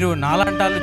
మీరు నాలంటాళ్ళు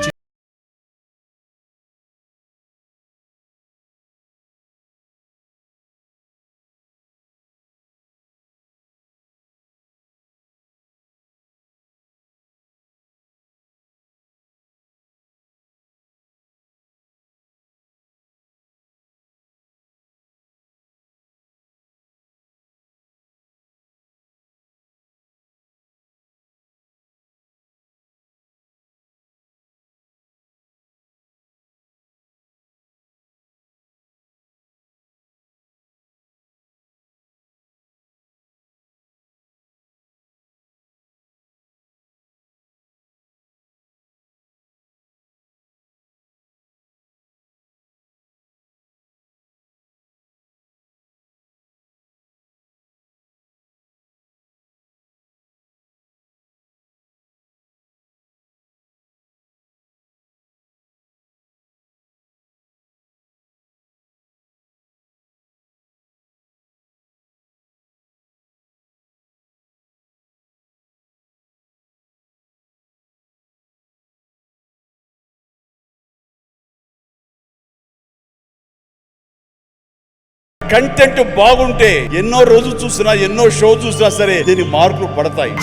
కంటెంట్ బాగుంటే ఎన్నో రోజులు చూసినా ఎన్నో షో చూసినా సరే దీనికి మార్కులు పడతాయి.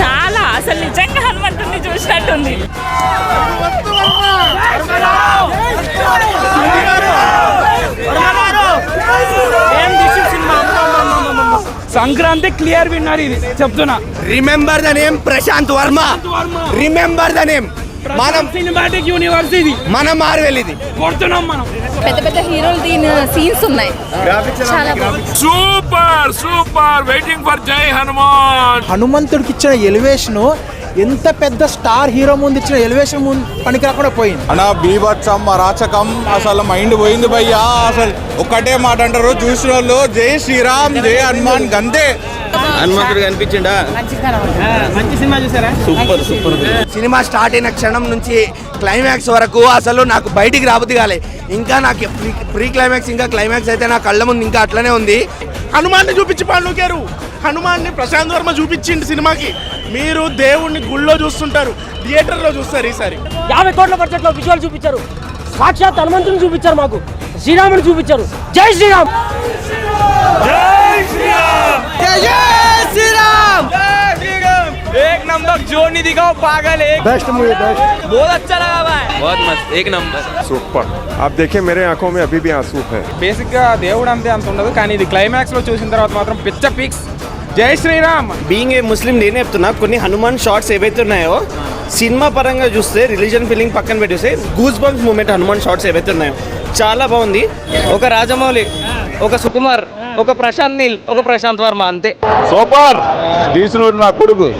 చాలా అసలు నిజంగా హనుమంతుడిని చూసినట్టుంది. సంక్రాంతి క్లియర్ విన్నర్ ఇది చెప్తున్నా. Remember the name Prasanth Varma. Remember the name. మనం సినిమాటిక్ యూనివర్స్ ఇది, మనం మార్వెల్ ఇది కొడుతున్నాం మనం. పెద్ద పెద్ద హీరోలు దీని సీన్స్ ఉన్నాయి. చాలా సూపర్ సూపర్. వెయిటింగ్ ఫర్ జై హనుమాన్. హనుమంతుడికి ఇచ్చిన ఎలివేషన్ ఎంత పెద్ద స్టార్ హీరో ముందు ఇచ్చిన ఎలివేషన్ ముందు పనికి రాకుండా పోయింది. అన్న బీభత్సం అరాచకం అసలు మైండ్ పోయింది భయ్యా. అసలు ఒక్కటే మాట అంటారు చూసిన వాళ్ళు, జై శ్రీరామ్ జై హనుమాన్ గంతే. హనుమంతుడు కనిపించిండా? మంచి సినిమా చూసారా? Super super. సినిమా స్టార్ట్ అయిన క్షణం నుంచి క్లైమాక్స్ వరకు అసలు నాకు బయటికి రాబుద్ది కాలే. ఇంకా నాకు ప్రీ క్లైమాక్స్ ఇంకా క్లైమాక్స్ అయితే నా కళ్ళ ముందు ఇంకా అట్లనే ఉంది. హనుమాన్ని చూపించి పండుగారు. హనుమాన్ని ప్రశాంత్ వర్మ చూపించింది సినిమాకి. మీరు దేవుణ్ణి గుళ్ళో చూస్తుంటారు, థియేటర్లో చూస్తారు. ఈసారి 50 కోట్ల బడ్జెట్లో విజువల్ చూపించారు. సాక్షాత్ హనుమంతుని చూపించారు, మాకు శ్రీరాముని చూపించారు. జై శ్రీరామ్. एक नंबर जो नहीं दिखाओ पागल है. Best movie, best. बहुत अच्छा लगा भाई. बहुत मस्त, एक नंबर. సూపర్. आप देखिए मेरे आंखों में अभी भी आंसू है. బేసిక్ గా దేవుడు అంతే అంత ఉండదు, కానీ ఇది క్లైమాక్స్ లో చూసిన తర్వాత మాత్రం పిచ్చ పిక్స్. జై శ్రీరామ్. బీయింగ్ ఏ ముస్లిం నేనే చెప్తున్నా, కొన్ని హనుమాన్ షార్ట్స్ ఏవైతే ఉన్నాయో సినిమా పరంగా చూస్తే, రిలీజన్ ఫీలింగ్ పక్కన పెట్టేస్తే, goose bumps moment Hanuman shorts ఏవైతే ఉన్నాయో చాలా బాగుంది. ఒక రాజమౌళి, ఒక సుకుమార్, ఒక ప్రశాంత్ నీల్, ఒక ప్రశాంత్ వర్మ అంతే. సూపర్. తీసిన నా కొడుకు.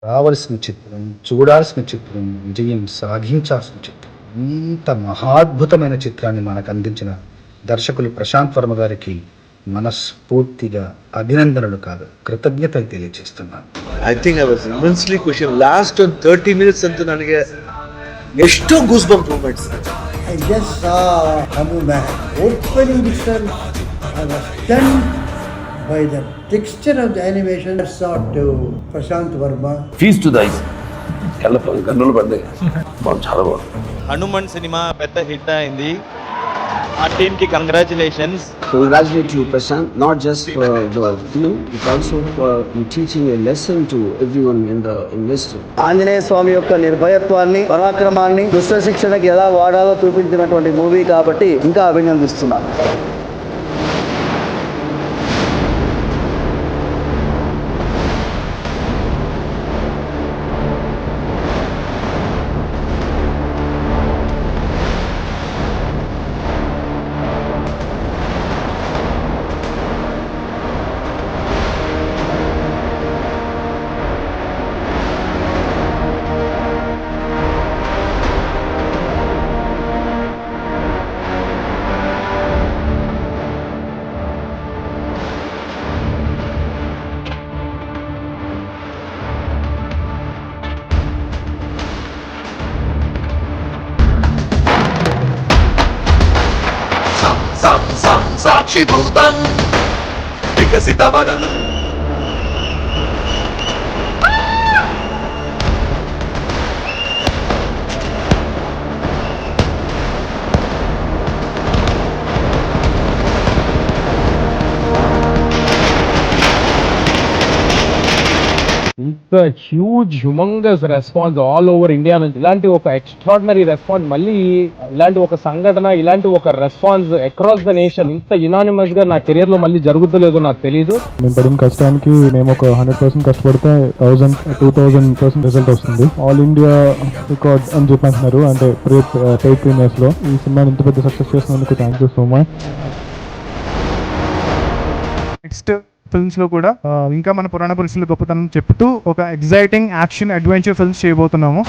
రావాల్సిన చిత్రం, చూడాల్సిన చిత్రం, విజయం సాధించాల్సిన చిత్రం, ఇంత మహాద్భుతమైన చిత్రాన్ని మనకు అందించిన దర్శకులు ప్రశాంత్ వర్మ గారికి మనస్ఫూర్తిగా అభినందనలు కాదు, కృతజ్ఞతలు తెలియజేస్తున్నాను. I think I was immensely questioned. Last 30 minutes ಅಂತೂ ನನಗೆ ಎಷ್ಟೋ goose bump moments. I just saw Hanuman opening itself. I was stunned by the texture of the animation. I saw to Prashant Verma. Feast to the eyes. కన్నులు పడ్డాయి. చాలా బాగుంది. Hanuman cinema పెద్ద hit అయింది. ఆ టీమ్కి congratulations. Congratulate you, Prashant, not just for the film, but also for teaching a lesson to everyone in the industry. Anjaneya Swami యొక్క నిర్భయత్వాన్ని, పరాక్రమాన్ని దుష్ట శిక్షణకి ఎలా వాడాలో చూపించినటువంటి మూవీ కాబట్టి ఇంకా అభినందిస్తున్నాను. సాక్షిభూతం వికసితవనం ఇంత huge humongous response all over India నుంచి ఇలాంటి ఒక ఎక్స్ట్రాడినరీ రెస్పాన్స్, మళ్ళీ ఇలాంటి ఒక సంఘటన, ఇలాంటి ఒక రెస్పాన్స్ అక్రాస్ ద నేషన్ ఇంత యునానిమస్ గా నా కెరియర్ లో మళ్ళీ జరుగుతలేదో నాకు తెలియదు. మేము పడిన కష్టానికి మేము ఒక 100% కష్టపడితే 1000-2000% రిజల్ట్ వస్తుంది. ఆల్ ఇండియా రికార్డ్ అని చెప్పి అంటున్నారు, అంటే పెయిడ్ ప్రీమియర్స్ లో. ఈ సినిమాని ఇంత పెద్ద సక్సెస్ చేసినందుకు thank you so much. Next films లో కూడా ఇంకా మన పురాణ పురుషుల గొప్పతనం చెప్తూ ఒక ఎగ్జైటింగ్ యాక్షన్ అడ్వెంచర్ ఫిల్మ్స్ చేయబోతున్నాము.